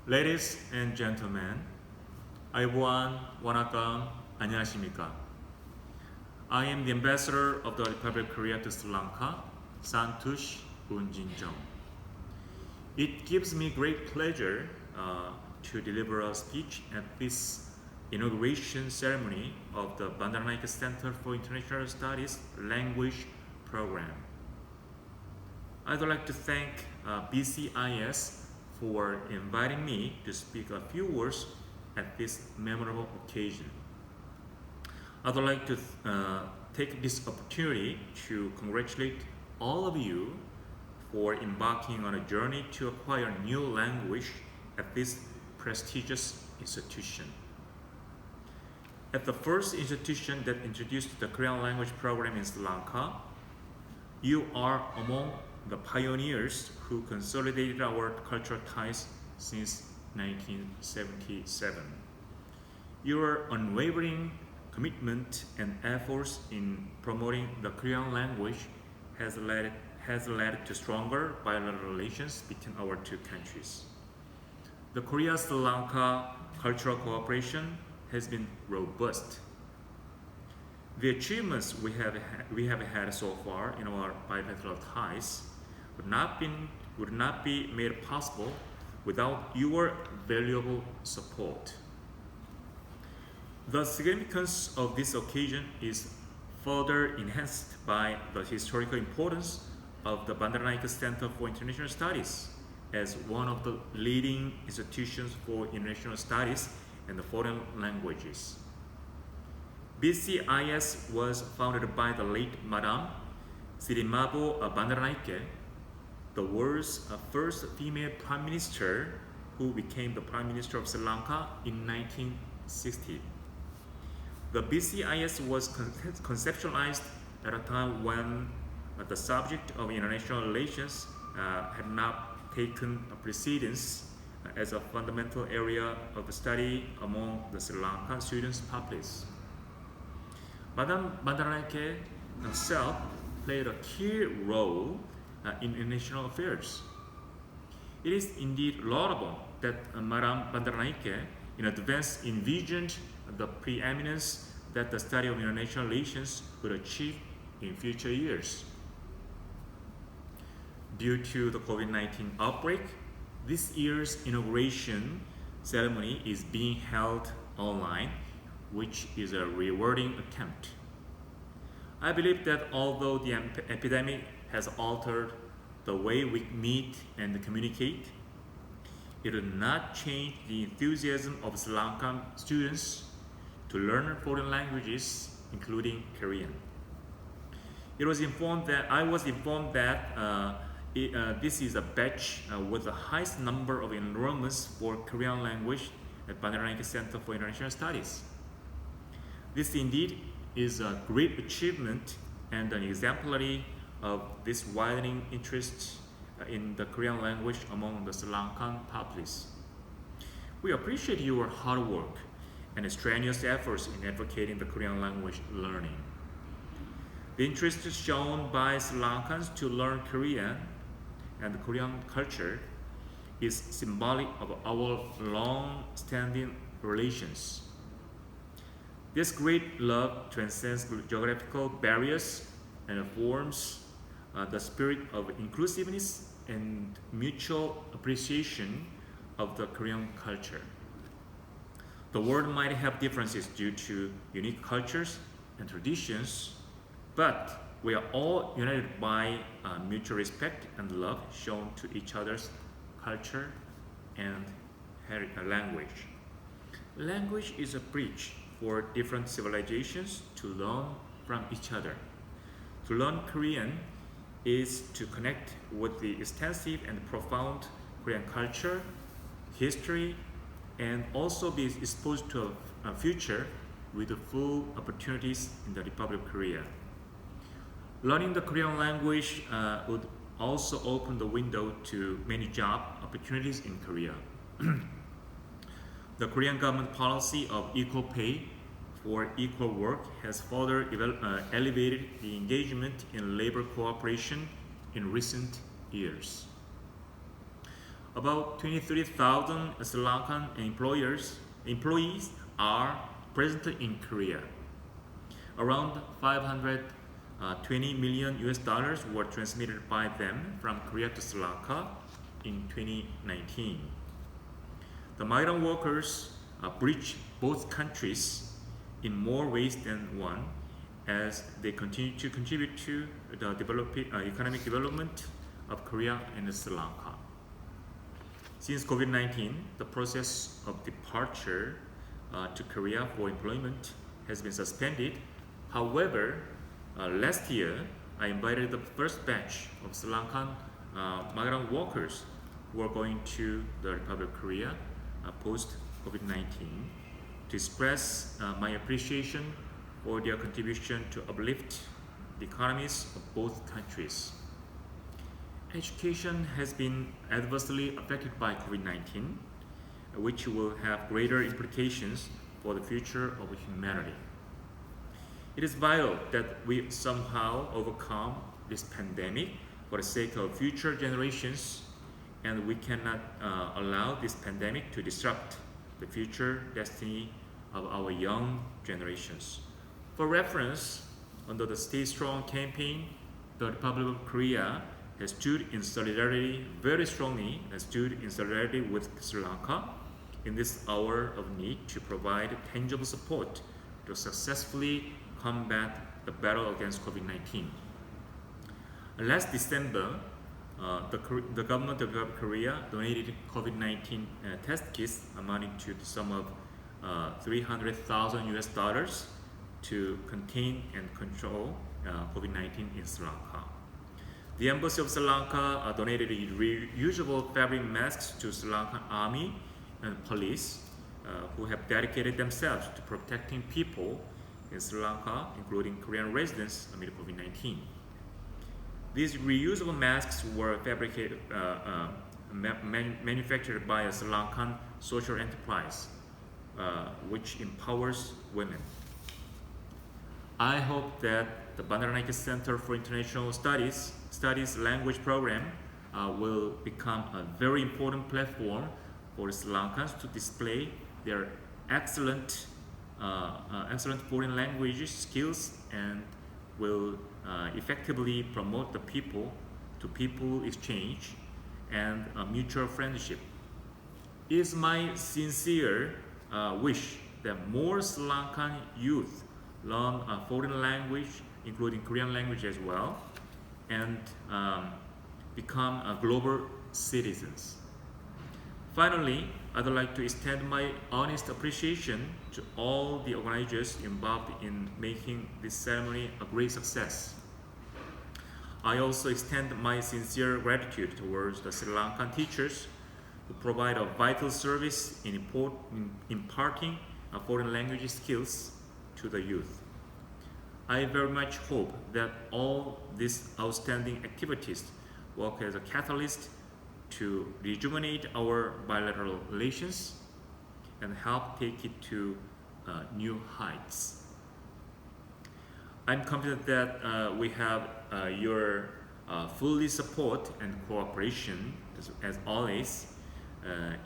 Ladies and gentlemen, everyone, wanakam, 안녕하십니까? I am the ambassador of the Republic of Korea to Sri Lanka, Santush Unjinjong. It gives me great pleasure to deliver a speech at this inauguration ceremony of the Bandaranaike Center for International Studies Language Program. I'd like to thank Bcis for inviting me to speak a few words at this memorable occasion. I'd like to take this opportunity to congratulate all of you for embarking on a journey to acquire new language at this prestigious institution. At the first institution that introduced the Korean language program in Sri Lanka, you are among the pioneers who consolidated our cultural ties since 1977. Your unwavering commitment and efforts in promoting the Korean language has led to stronger bilateral relations between our two countries. The Korea-Sri Lanka cultural cooperation has been robust. The achievements we have had so far in our bilateral ties would not be made possible without your valuable support. The significance of this occasion is further enhanced by the historical importance of the Bandaranaike Center for International Studies as one of the leading institutions for international studies and foreign languages. Bcis was founded by the late Madame Sirimavo Bandaranaike, the world's first female prime minister who became the Prime Minister of Sri Lanka in 1960. The Bcis was conceptualized at a time when the subject of international relations had not taken precedence as a fundamental area of study among the Sri Lankan students' populace. Madame Bandaranaike herself played a key role in international affairs. It is indeed laudable that Madame Bandaranaike in advance envisioned the preeminence that the study of international relations would achieve in future years. Due to the COVID-19 outbreak, this year's inauguration ceremony is being held online, which is a rewarding attempt. I believe that although the epidemic has altered the way we meet and communicate, it did not change the enthusiasm of Sri Lankan students to learn foreign languages, including Korean. I was informed that this is a batch with the highest number of enrollments for Korean language at Bandaranaike Center for International Studies. This indeed is a great achievement and an exemplary of this widening interest in the Korean language among the Sri Lankan populace. We appreciate your hard work and strenuous efforts in advocating the Korean language learning. The interest shown by Sri Lankans to learn Korean and the Korean culture is symbolic of our long-standing relations. This great love transcends geographical barriers and forms the spirit of inclusiveness and mutual appreciation of the Korean culture. The world might have differences due to unique cultures and traditions, but we are all united by mutual respect and love shown to each other's culture and language. Language is a bridge for different civilizations to learn from each other. To learn Korean is to connect with the extensive and profound Korean culture, history, and also be exposed to a future with the full opportunities in the Republic of Korea. Learning the Korean language would also open the window to many job opportunities in Korea. The Korean government policy of equal pay for equal work has further elevated the engagement in labor cooperation in recent years. About 23,000 Sri Lankan employees are present in Korea. Around 520 million US dollars were transmitted by them from Korea to Sri Lanka in 2019. The migrant workers bridge both countries in more ways than one as they continue to contribute to the economic development of Korea and Sri Lanka. Since COVID-19, the process of departure to Korea for employment has been suspended. However, last year, I invited the first batch of Sri Lankan migrant workers who are going to the Republic of Korea post-COVID-19 to express my appreciation for their contribution to uplift the economies of both countries. Education has been adversely affected by COVID-19, which will have greater implications for the future of humanity. It is vital that we somehow overcome this pandemic for the sake of future generations, and we cannot allow this pandemic to disrupt the future destiny of our young generations. For reference, under the Stay Strong campaign, the Republic of Korea has stood in solidarity very strongly and stood in solidarity with Sri Lanka in this hour of need to provide tangible support to successfully combat the battle against COVID-19. Last December, the government of Korea donated COVID-19 test kits amounting to the sum of 300,000 US dollars to contain and control COVID-19 in Sri Lanka. The Embassy of Sri Lanka donated reusable fabric masks to Sri Lankan Army and police who have dedicated themselves to protecting people in Sri Lanka, including Korean residents amid COVID-19. These reusable masks were manufactured by a Sri Lankan social enterprise, which empowers women. I hope that the Bandaranaike Center for International Studies language program will become a very important platform for Sri Lankans to display their excellent foreign language skills and will effectively promote the people-to-people exchange and mutual friendship. It is my sincere wish that more Sri Lankan youth learn a foreign language, including Korean language as well, and become global citizens. Finally, I'd like to extend my honest appreciation to all the organizers involved in making this ceremony a great success. I also extend my sincere gratitude towards the Sri Lankan teachers who provide a vital service in imparting foreign language skills to the youth. I very much hope that all these outstanding activities work as a catalyst to rejuvenate our bilateral relations and help take it to new heights. I'm confident that we have your fully support and cooperation as always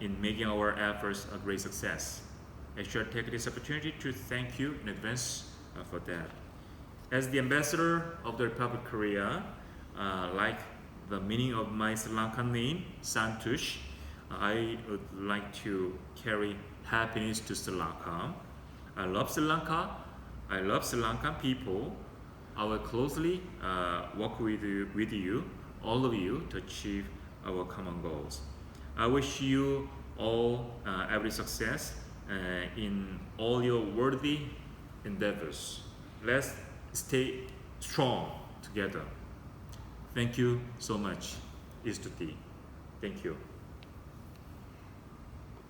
in making our efforts a great success. I shall take this opportunity to thank you in advance for that. As the ambassador of the Republic of Korea, like the meaning of my Sri Lankan name, Santush, I would like to carry happiness to Sri Lanka. I love Sri Lanka. I love Sri Lankan people. I will closely work with you, all of you, to achieve our common goals. I wish you all every success in all your worthy endeavors. Let's stay strong together. Thank you so much. Istuti. Thank you.